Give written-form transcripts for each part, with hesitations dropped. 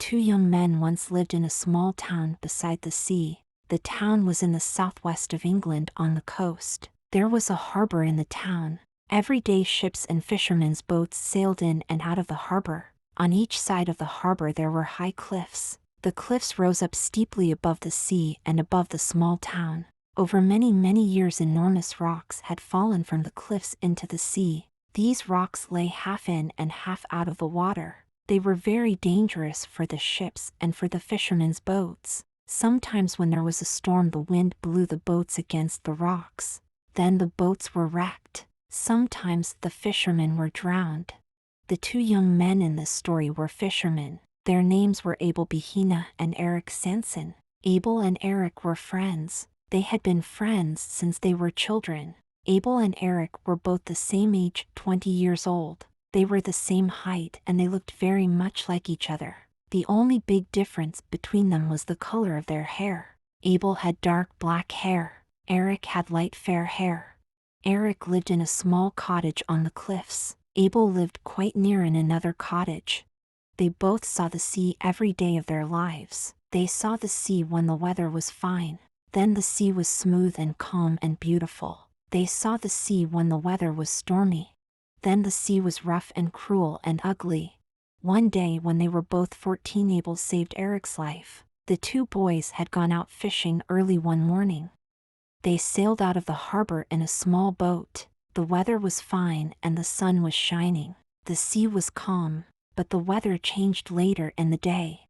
Two young men once lived in a small town beside the sea. The town was in the southwest of England on the coast. There was a harbor in the town. Every day ships and fishermen's boats sailed in and out of the harbor. On each side of the harbor there were high cliffs. The cliffs rose up steeply above the sea and above the small town. Over many years enormous rocks had fallen from the cliffs into the sea. These rocks lay half in and half out of the water. They were very dangerous for the ships and for the fishermen's boats. Sometimes when there was a storm the wind blew the boats against the rocks. Then the boats were wrecked. Sometimes the fishermen were drowned. The two young men in this story were fishermen. Their names were Abel Behena and Eric Sanson. Abel and Eric were friends. They had been friends since they were children. Abel and Eric were both the same age, 20 years old. They were the same height and they looked very much like each other. The only big difference between them was the color of their hair. Abel had dark black hair. Eric had light fair hair. Eric lived in a small cottage on the cliffs. Abel lived quite near in another cottage. They both saw the sea every day of their lives. They saw the sea when the weather was fine. Then the sea was smooth and calm and beautiful. They saw the sea when the weather was stormy. Then the sea was rough and cruel and ugly. One day when they were both 14, Abel saved Eric's life. The two boys had gone out fishing early one morning. They sailed out of the harbor in a small boat. The weather was fine and the sun was shining. The sea was calm, but the weather changed later in the day.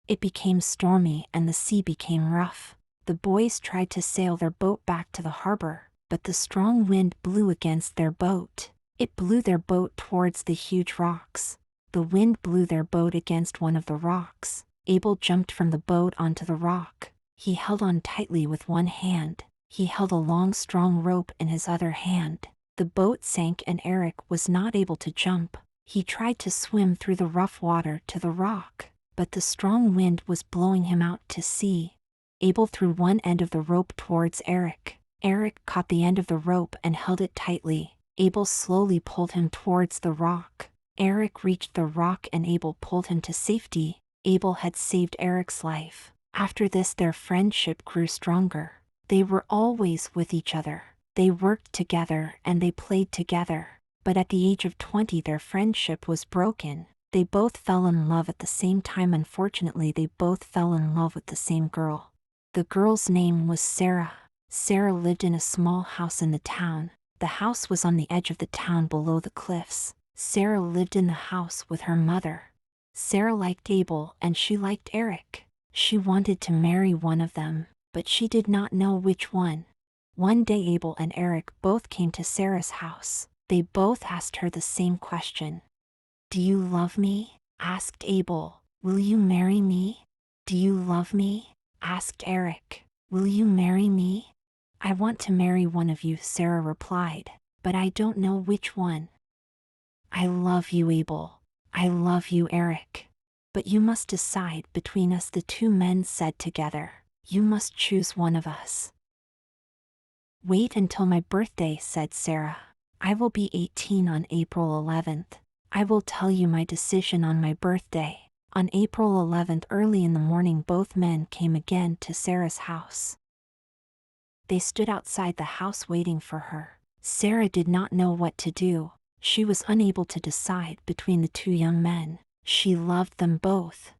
It became stormy and the sea became rough. The boys tried to sail their boat back to the harbor, but the strong wind blew against their boat. It blew their boat towards the huge rocks. The wind blew their boat against one of the rocks. Abel jumped from the boat onto the rock. He held on tightly with one hand. He held a long strong rope in his other hand. The boat sank and Eric was not able to jump. He tried to swim through the rough water to the rock, but the strong wind was blowing him out to sea. Abel threw one end of the rope towards Eric. Eric caught the end of the rope and held it tightly. Abel slowly pulled him towards the rock. Eric reached the rock and Abel pulled him to safety. Abel had saved Eric's life. After this their friendship grew stronger. They were always with each other. They worked together and they played together. But at the age of 20 their friendship was broken. They both fell in love at the same time. Unfortunately, they both fell in love with the same girl. The girl's name was Sarah. Sarah lived in a small house in the town. The house was on the edge of the town below the cliffs. Sarah lived in the house with her mother. Sarah liked Abel and she liked Eric. She wanted to marry one of them, but she did not know which one. One day Abel and Eric both came to Sarah's house. They both asked her the same question. "Do you love me?" asked Abel. "Will you marry me?" "Do you love me?" asked Eric. "Will you marry me?" "I want to marry one of you," Sarah replied, "but I don't know which one." "I love you, Abel. I love you, Eric. But you must decide between us," the two men said together. "You must choose one of us." "Wait until my birthday," said Sarah. "I will be 18 on April 11th. I will tell you my decision on my birthday." On April 11th early in the morning both men came again to Sarah's house. They stood outside the house waiting for her. Sarah did not know what to do. She was unable to decide between the two young men. She loved them both.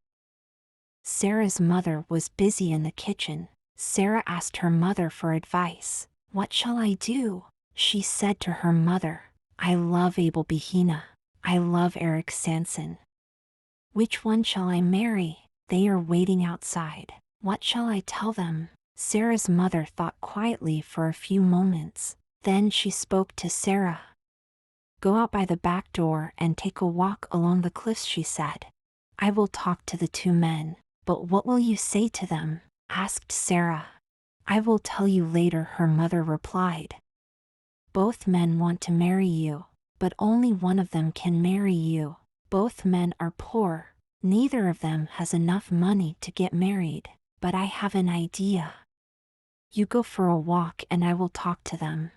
Sarah's mother was busy in the kitchen. Sarah asked her mother for advice. "What shall I do?" she said to her mother. "I love Abel Behena. I love Eric Sanson. Which one shall I marry? They are waiting outside. What shall I tell them?" Sarah's mother thought quietly for a few moments. Then she spoke to Sarah. "Go out by the back door and take a walk along the cliffs," she said. "I will talk to the two men." "But what will you say to them?" asked Sarah. "I will tell you later," her mother replied. "Both men want to marry you, but only one of them can marry you. Both men are poor. Neither of them has enough money to get married, but I have an idea. You go for a walk and I will talk to them."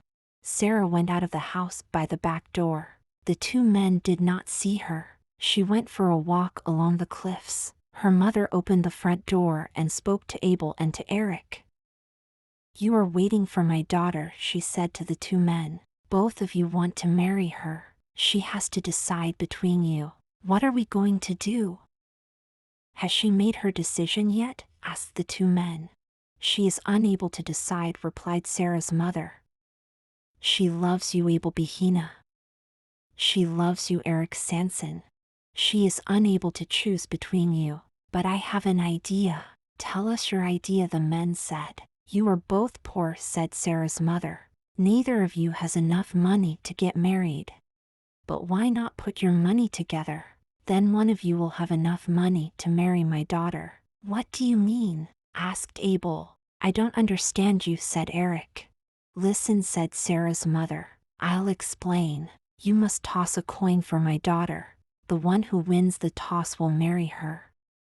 Sarah went out of the house by the back door. The two men did not see her. She went for a walk along the cliffs. Her mother opened the front door and spoke to Abel and to Eric. "You are waiting for my daughter," she said to the two men. "Both of you want to marry her. She has to decide between you. What are we going to do?" "Has she made her decision yet?" asked the two men. "She is unable to decide," replied Sarah's mother. "She loves you, Abel Behena. She loves you, Eric Sanson. She is unable to choose between you. But I have an idea." "Tell us your idea," the men said. "You are both poor," said Sarah's mother. "Neither of you has enough money to get married. But why not put your money together? Then one of you will have enough money to marry my daughter." "What do you mean?" asked Abel. "I don't understand you," said Eric. "Listen," said Sarah's mother. "I'll explain. You must toss a coin for my daughter. The one who wins the toss will marry her.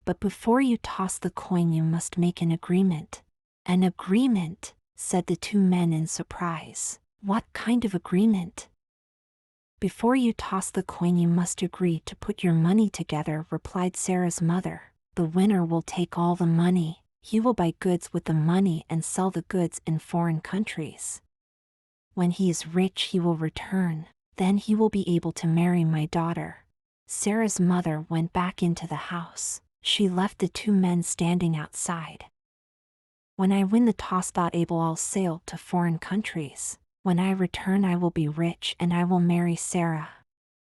But before you toss the coin, you must make an agreement." "An agreement?" said the two men in surprise. "What kind of agreement?" "Before you toss the coin, you must agree to put your money together," replied Sarah's mother. "The winner will take all the money. He will buy goods with the money and sell the goods in foreign countries. When he is rich, he will return. Then he will be able to marry my daughter." Sarah's mother went back into the house. She left the two men standing outside. "When I win the toss," thought Abel, "I'll sail to foreign countries. When I return, I will be rich and I will marry Sarah.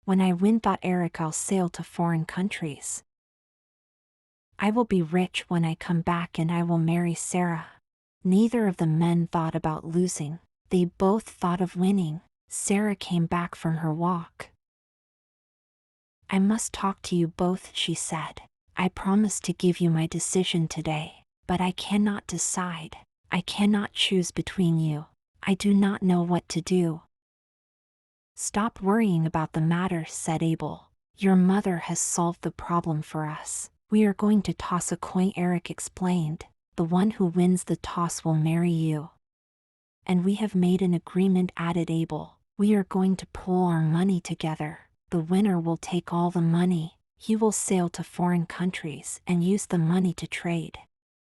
When I win," thought Eric, "I'll sail to foreign countries. I will be rich when I come back and I will marry Sarah." Neither of the men thought about losing. They both thought of winning. Sarah came back from her walk. "I must talk to you both," she said. "I promised to give you my decision today, but I cannot decide. I cannot choose between you. I do not know what to do." "Stop worrying about the matter," said Abel. "Your mother has solved the problem for us. We are going to toss a coin," Eric explained. "The one who wins the toss will marry you." "And we have made an agreement," added Abel. "We are going to pool our money together. The winner will take all the money. He will sail to foreign countries and use the money to trade.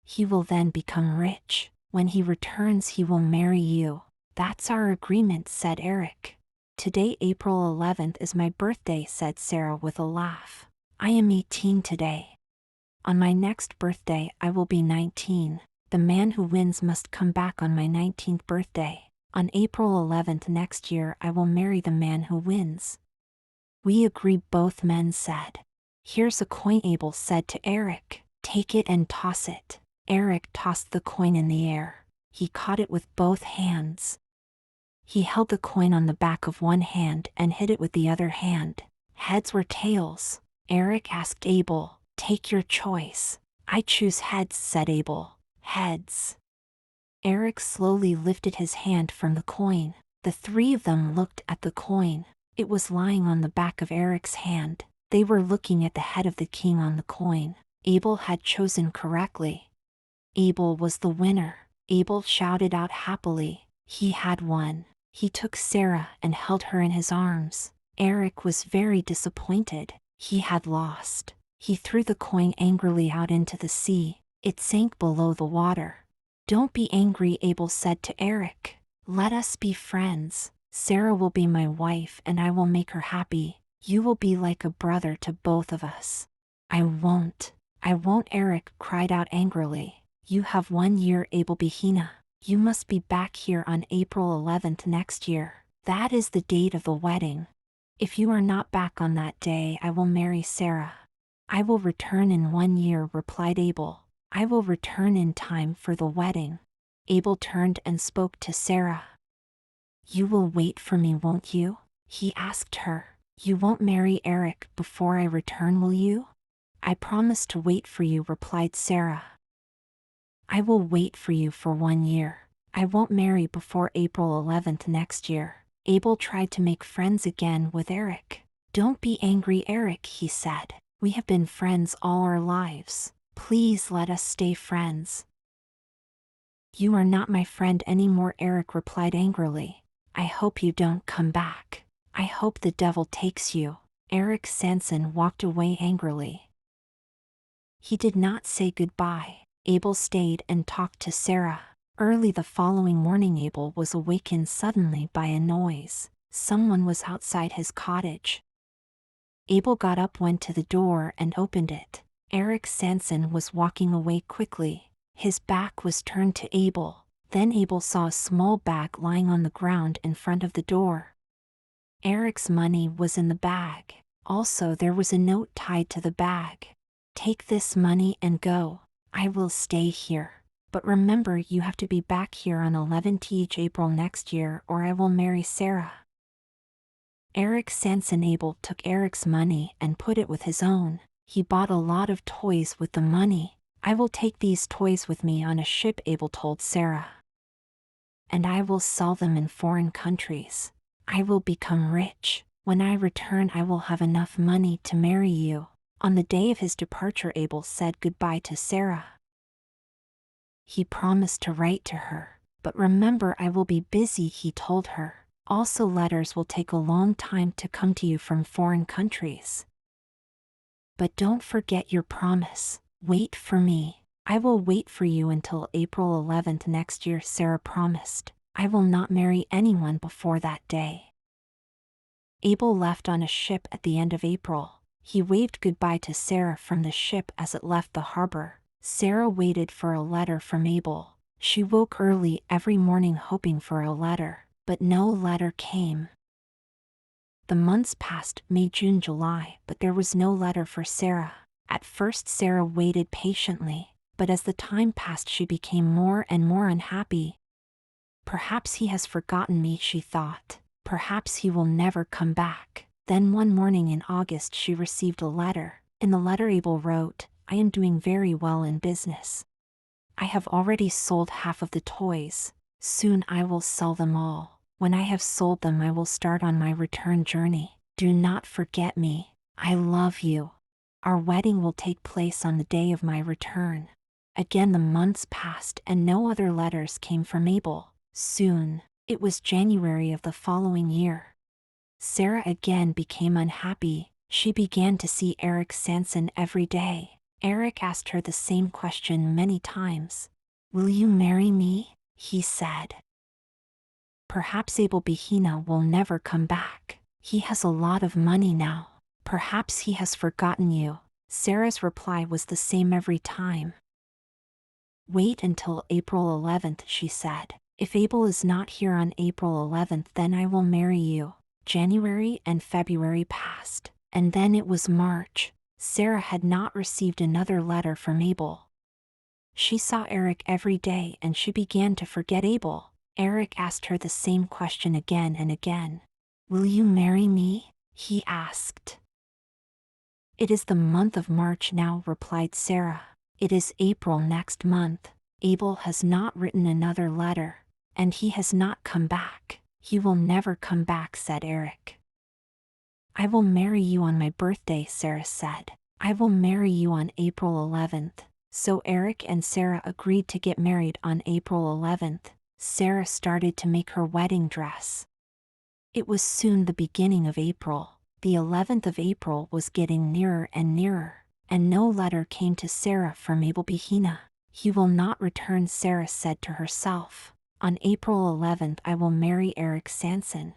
He will then become rich. When he returns, he will marry you." "That's our agreement," said Eric. "Today, April 11th, is my birthday," said Sarah with a laugh. "I am 18 today. On my next birthday, I will be 19. The man who wins must come back on my 19th birthday. On April 11th next year, I will marry the man who wins." "We agree," both men said. "Here's a coin," Abel said to Eric. "Take it and toss it." Eric tossed the coin in the air. He caught it with both hands. He held the coin on the back of one hand and hit it with the other hand. Heads or tails? Eric asked Abel. "Take your choice." "I choose heads," said Abel. "Heads." Eric slowly lifted his hand from the coin. The three of them looked at the coin. It was lying on the back of Eric's hand. They were looking at the head of the king on the coin. Abel had chosen correctly. Abel was the winner. Abel shouted out happily. He had won. He took Sarah and held her in his arms. Eric was very disappointed. He had lost. He threw the coin angrily out into the sea. It sank below the water. "Don't be angry," Abel said to Eric. "Let us be friends. Sarah will be my wife and I will make her happy. You will be like a brother to both of us." "I won't. I won't," Eric cried out angrily. "You have 1 year, Abel Behena. You must be back here on April 11th next year. That is the date of the wedding. If you are not back on that day, I will marry Sarah." "I will return in 1 year," replied Abel. "I will return in time for the wedding." Abel turned and spoke to Sarah. "You will wait for me, won't you?" he asked her. "You won't marry Eric before I return, will you?" "I promise to wait for you," replied Sarah. "I will wait for you for 1 year. I won't marry before April 11th next year." Abel tried to make friends again with Eric. "Don't be angry, Eric," he said. "We have been friends all our lives. Please let us stay friends." "You are not my friend anymore," Eric replied angrily. "I hope you don't come back. I hope the devil takes you." Eric Sanson walked away angrily. He did not say goodbye. Abel stayed and talked to Sarah. Early the following morning, Abel was awakened suddenly by a noise. Someone was outside his cottage. Abel got up, went to the door, and opened it. Eric Sanson was walking away quickly. His back was turned to Abel. Then Abel saw a small bag lying on the ground in front of the door. Eric's money was in the bag. Also, there was a note tied to the bag. "Take this money and go. I will stay here. But remember, you have to be back here on 11th April next year, or I will marry Sarah." Eric Sanson Abel took Eric's money and put it with his own. He bought a lot of toys with the money. "I will take these toys with me on a ship," Abel told Sarah. "And I will sell them in foreign countries. I will become rich. When I return, I will have enough money to marry you." On the day of his departure, Abel said goodbye to Sarah. He promised to write to her. "But remember, I will be busy," he told her. "Also, letters will take a long time to come to you from foreign countries. But don't forget your promise. Wait for me. I will wait for you until April 11th next year," Sarah promised. "I will not marry anyone before that day." Abel left on a ship at the end of April. He waved goodbye to Sarah from the ship as it left the harbor. Sarah waited for a letter from Abel. She woke early every morning hoping for a letter, but no letter came. The months passed, May, June, July, but there was no letter for Sarah. At first Sarah waited patiently, but as the time passed she became more and more unhappy. "Perhaps he has forgotten me," she thought. "Perhaps he will never come back." Then one morning in August she received a letter. In the letter Abel wrote, "I am doing very well in business. I have already sold half of the toys. Soon I will sell them all. When I have sold them, I will start on my return journey. Do not forget me. I love you. Our wedding will take place on the day of my return." Again the months passed and no other letters came from Abel. Soon, it was January of the following year. Sarah again became unhappy. She began to see Eric Sanson every day. Eric asked her the same question many times. "Will you marry me?" he said. "Perhaps Abel Behena will never come back. He has a lot of money now. Perhaps he has forgotten you." Sarah's reply was the same every time. "Wait until April 11th, she said. "If Abel is not here on April 11th, then I will marry you." January and February passed, and then it was March. Sarah had not received another letter from Abel. She saw Eric every day and she began to forget Abel. Eric asked her the same question again and again. "Will you marry me?" he asked. "It is the month of March now," replied Sarah. "It is April next month. Abel has not written another letter, and he has not come back. He will never come back," said Eric. "I will marry you on my birthday," Sarah said. "I will marry you on April 11th. So Eric and Sarah agreed to get married on April 11th. Sarah started to make her wedding dress. It was soon the beginning of April. The 11th of April was getting nearer and nearer, and no letter came to Sarah from Abel Behena. "He will not return," Sarah said to herself. "On April 11th I will marry Eric Sanson."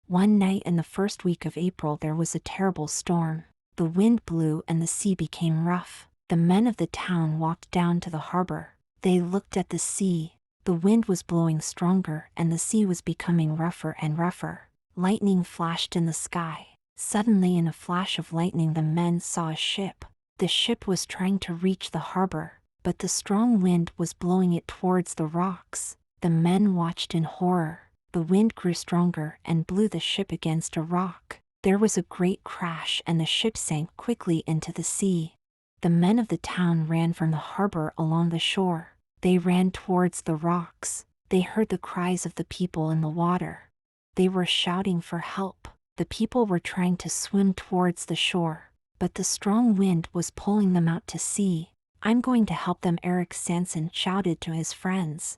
One night in the first week of April there was a terrible storm. The wind blew and the sea became rough. The men of the town walked down to the harbor. They looked at the sea. The wind was blowing stronger and the sea was becoming rougher and rougher. Lightning flashed in the sky. Suddenly, in a flash of lightning, the men saw a ship. The ship was trying to reach the harbor, but the strong wind was blowing it towards the rocks. The men watched in horror. The wind grew stronger and blew the ship against a rock. There was a great crash and the ship sank quickly into the sea. The men of the town ran from the harbor along the shore. They ran towards the rocks. They heard the cries of the people in the water. They were shouting for help. The people were trying to swim towards the shore, but the strong wind was pulling them out to sea. "I'm going to help them," Eric Sanson shouted to his friends.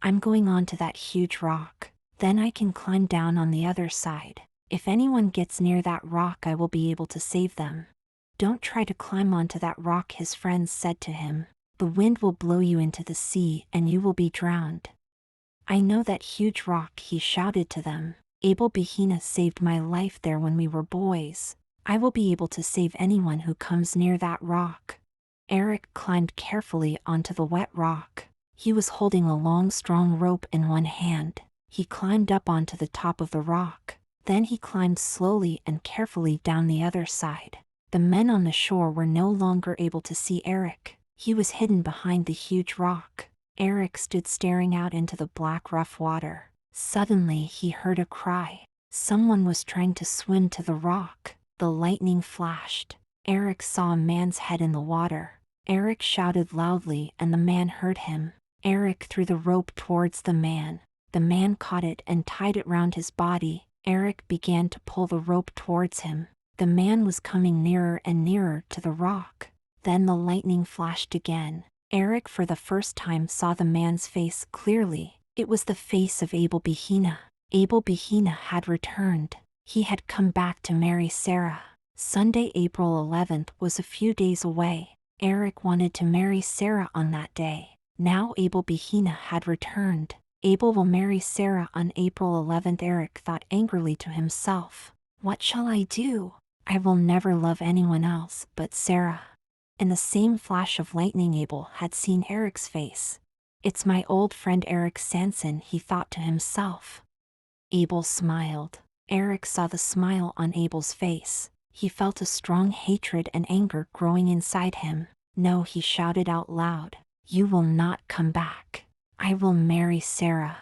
"I'm going on to that huge rock. Then I can climb down on the other side. If anyone gets near that rock, I will be able to save them." "Don't try to climb onto that rock," his friends said to him. "The wind will blow you into the sea and you will be drowned." "I know that huge rock," he shouted to them. "Abel Behena saved my life there when we were boys. I will be able to save anyone who comes near that rock." Eric climbed carefully onto the wet rock. He was holding a long, strong rope in one hand. He climbed up onto the top of the rock. Then he climbed slowly and carefully down the other side. The men on the shore were no longer able to see Eric. He was hidden behind the huge rock. Eric stood staring out into the black, rough water. Suddenly, he heard a cry. Someone was trying to swim to the rock. The lightning flashed. Eric saw a man's head in the water. Eric shouted loudly and the man heard him. Eric threw the rope towards the man. The man caught it and tied it round his body. Eric began to pull the rope towards him. The man was coming nearer and nearer to the rock. Then the lightning flashed again. Eric for the first time saw the man's face clearly. It was the face of Abel Behena. Abel Behena had returned. He had come back to marry Sarah. Sunday, April 11th was a few days away. Eric wanted to marry Sarah on that day. Now Abel Behena had returned. Abel will marry Sarah on April 11th. Eric thought angrily to himself. "What shall I do? I will never love anyone else but Sarah." In the same flash of lightning, Abel had seen Eric's face. "It's my old friend Eric Sanson," he thought to himself. Abel smiled. Eric saw the smile on Abel's face. He felt a strong hatred and anger growing inside him. "No," he shouted out loud. "You will not come back. I will marry Sarah."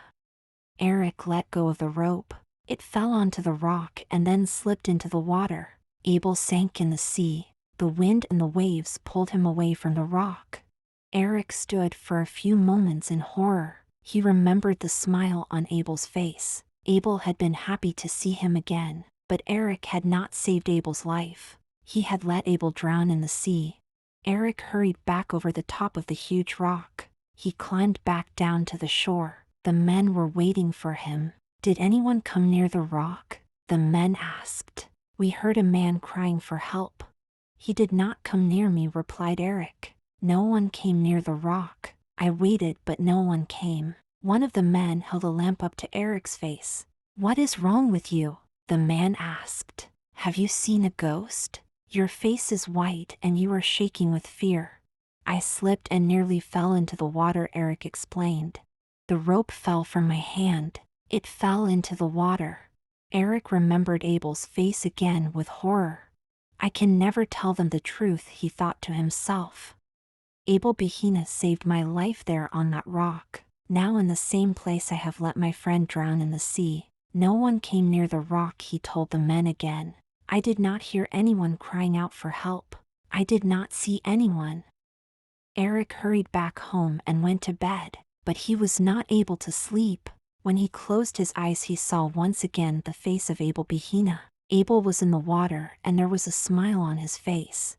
Eric let go of the rope. It fell onto the rock and then slipped into the water. Abel sank in the sea. The wind and the waves pulled him away from the rock. Eric stood for a few moments in horror. He remembered the smile on Abel's face. Abel had been happy to see him again, but Eric had not saved Abel's life. He had let Abel drown in the sea. Eric hurried back over the top of the huge rock. He climbed back down to the shore. The men were waiting for him. "Did anyone come near the rock?" the men asked. "We heard a man crying for help." "He did not come near me," replied Eric. "No one came near the rock. I waited but no one came." One of the men held a lamp up to Eric's face. "What is wrong with you?" the man asked. "Have you seen a ghost? Your face is white and you are shaking with fear." "I slipped and nearly fell into the water," Eric explained. "The rope fell from my hand. It fell into the water." Eric remembered Abel's face again with horror. "I can never tell them the truth," he thought to himself. "Abel Behena saved my life there on that rock. Now in the same place I have let my friend drown in the sea." "No one came near the rock," he told the men again. "I did not hear anyone crying out for help. I did not see anyone." Eric hurried back home and went to bed, but he was not able to sleep. When he closed his eyes, he saw once again the face of Abel Behena. Abel was in the water and there was a smile on his face.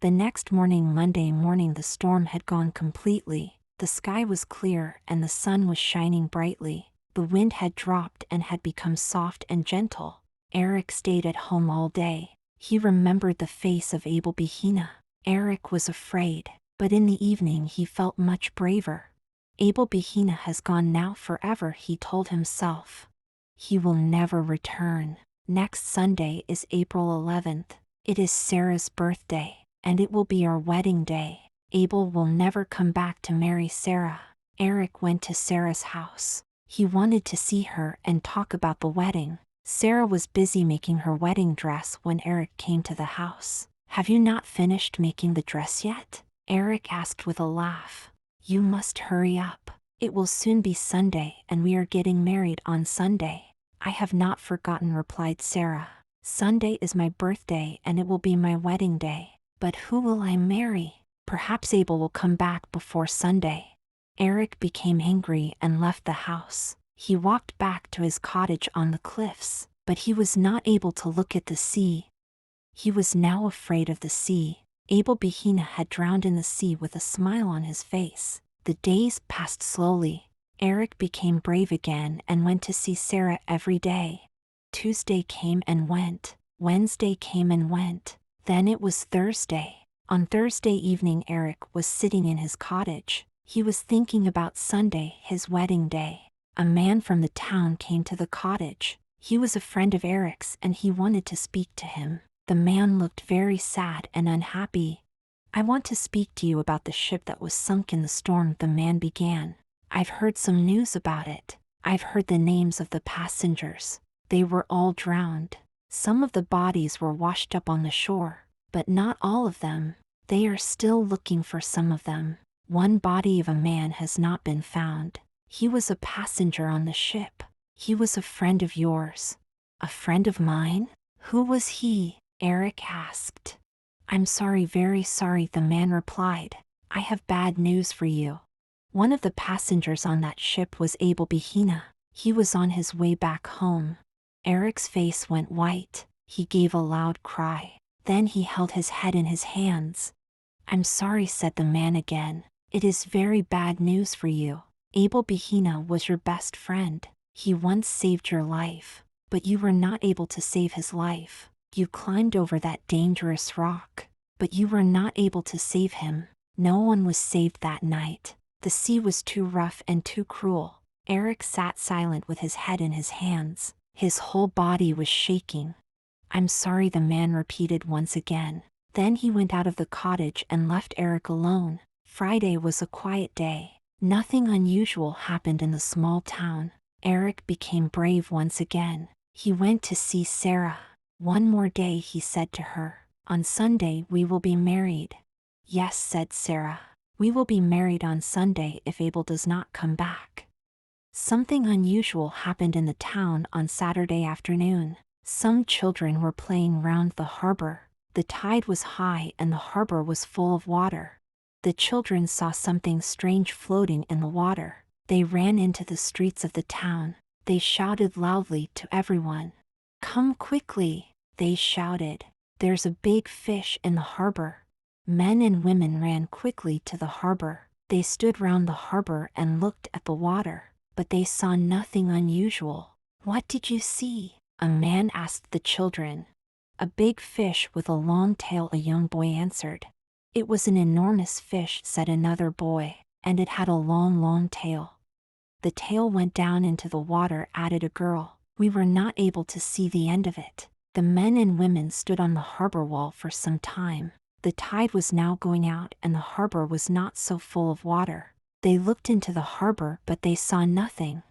The next morning, Monday morning, the storm had gone completely. The sky was clear and the sun was shining brightly. The wind had dropped and had become soft and gentle. Eric stayed at home all day. He remembered the face of Abel Behena. Eric was afraid, but in the evening he felt much braver. "Abel Behena has gone now forever," he told himself. "He will never return." Next Sunday is April 11th. It is Sarah's birthday, and it will be our wedding day. Abel will never come back to marry Sarah. Eric went to Sarah's house. He wanted to see her and talk about the wedding. Sarah was busy making her wedding dress when Eric came to the house. "Have you not finished making the dress yet?" Eric asked with a laugh. "You must hurry up. It will soon be Sunday and we are getting married on Sunday." "I have not forgotten," replied Sarah. "Sunday is my birthday and it will be my wedding day. But who will I marry? Perhaps Abel will come back before Sunday." Eric became angry and left the house. He walked back to his cottage on the cliffs, but he was not able to look at the sea. He was now afraid of the sea. Abel Behena had drowned in the sea with a smile on his face. The days passed slowly. Eric became brave again and went to see Sarah every day. Tuesday came and went. Wednesday came and went. Then it was Thursday. On Thursday evening, Eric was sitting in his cottage. He was thinking about Sunday, his wedding day. A man from the town came to the cottage. He was a friend of Eric's and he wanted to speak to him. The man looked very sad and unhappy. "I want to speak to you about the ship that was sunk in the storm," the man began. "I've heard some news about it. I've heard the names of the passengers. They were all drowned. Some of the bodies were washed up on the shore, but not all of them. They are still looking for some of them. One body of a man has not been found. He was a passenger on the ship. He was a friend of yours." "A friend of mine? Who was he?" Eric asked. "I'm sorry, very sorry," the man replied. "I have bad news for you. One of the passengers on that ship was Abel Behena. He was on his way back home." Eric's face went white. He gave a loud cry. Then he held his head in his hands. "I'm sorry," said the man again. "It is very bad news for you. Abel Behena was your best friend. He once saved your life, but you were not able to save his life. You climbed over that dangerous rock, but you were not able to save him. No one was saved that night. The sea was too rough and too cruel." Eric sat silent with his head in his hands. His whole body was shaking. "I'm sorry," the man repeated once again. Then he went out of the cottage and left Eric alone. Friday was a quiet day. Nothing unusual happened in the small town. Eric became brave once again. He went to see Sarah. "One more day," he said to her. "On Sunday we will be married." "Yes," said Sarah. "We will be married on Sunday if Abel does not come back." Something unusual happened in the town on Saturday afternoon. Some children were playing round the harbor. The tide was high and the harbor was full of water. The children saw something strange floating in the water. They ran into the streets of the town. They shouted loudly to everyone. "Come quickly," they shouted. "There's a big fish in the harbor." Men and women ran quickly to the harbor. They stood round the harbor and looked at the water, but they saw nothing unusual. "What did you see?" a man asked the children. "A big fish with a long tail," a young boy answered. "It was an enormous fish," said another boy, "and it had a long, long tail." "The tail went down into the water," added a girl. "We were not able to see the end of it." The men and women stood on the harbor wall for some time. The tide was now going out and the harbor was not so full of water. They looked into the harbor but they saw nothing.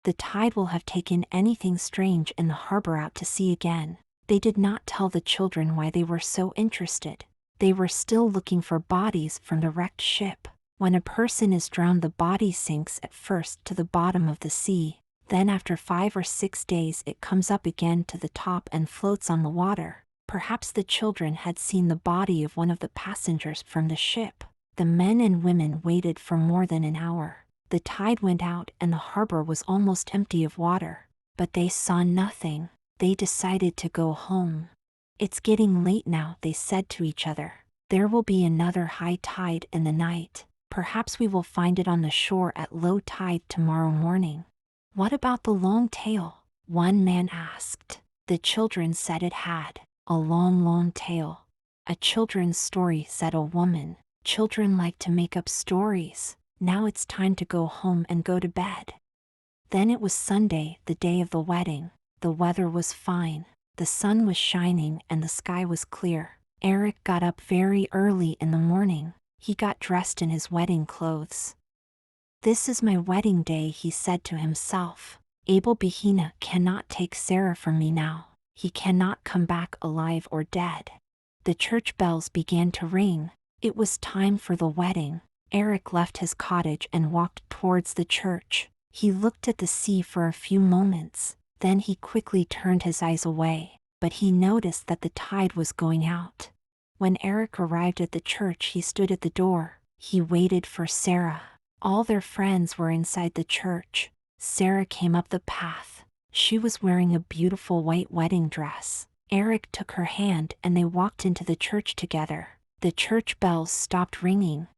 "The tide will have taken anything strange in the harbor out to sea again." They did not tell the children why they were so interested. They were still looking for bodies from the wrecked ship. When a person is drowned, the body sinks at first to the bottom of the sea. Then after 5 or 6 days it comes up again to the top and floats on the water. Perhaps the children had seen the body of one of the passengers from the ship. The men and women waited for more than an hour. The tide went out and the harbor was almost empty of water. But they saw nothing. They decided to go home. "It's getting late now," they said to each other. "There will be another high tide in the night. Perhaps we will find it on the shore at low tide tomorrow morning." "What about the long tail?" one man asked. The children said it had a long, long tail. "A children's story," said a woman. "Children like to make up stories. Now it's time to go home and go to bed." Then it was Sunday, the day of the wedding. The weather was fine. The sun was shining and the sky was clear. Eric got up very early in the morning. He got dressed in his wedding clothes. "This is my wedding day," he said to himself. "Abel Behena cannot take Sarah from me now. He cannot come back alive or dead." The church bells began to ring. It was time for the wedding. Eric left his cottage and walked towards the church. He looked at the sea for a few moments. Then he quickly turned his eyes away, but he noticed that the tide was going out. When Eric arrived at the church, he stood at the door. He waited for Sarah. All their friends were inside the church. Sarah came up the path. She was wearing a beautiful white wedding dress. Eric took her hand and they walked into the church together. The church bells stopped ringing.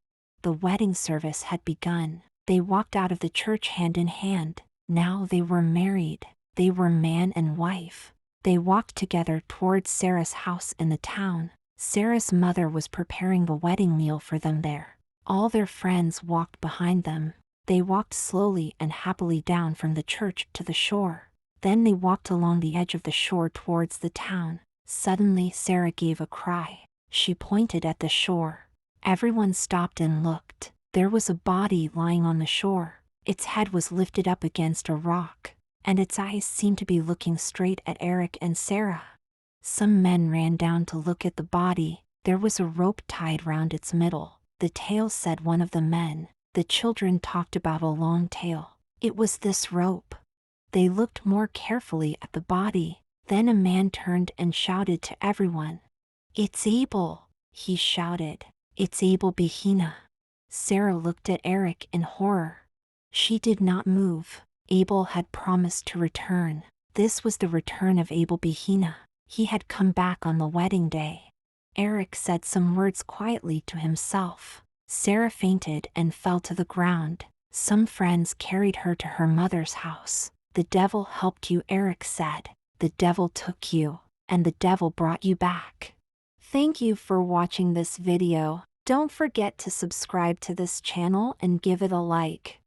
The wedding service had begun. They walked out of the church hand in hand. Now they were married. They were man and wife. They walked together towards Sarah's house in the town. Sarah's mother was preparing the wedding meal for them there. All their friends walked behind them. They walked slowly and happily down from the church to the shore. Then they walked along the edge of the shore towards the town. Suddenly Sarah gave a cry. She pointed at the shore. Everyone stopped and looked. There was a body lying on the shore. Its head was lifted up against a rock, and its eyes seemed to be looking straight at Eric and Sarah. Some men ran down to look at the body. There was a rope tied round its middle. The tail, said one of the men. The children talked about a long tail. It was this rope. They looked more carefully at the body. Then a man turned and shouted to everyone. "It's Abel," he shouted. "It's Abel Behena." Sarah looked at Eric in horror. She did not move. Abel had promised to return. This was the return of Abel Behena. He had come back on the wedding day. Eric said some words quietly to himself. Sarah fainted and fell to the ground. Some friends carried her to her mother's house. "The devil helped you," Eric said. "The devil took you, and the devil brought you back." Thank you for watching this video. Don't forget to subscribe to this channel and give it a like.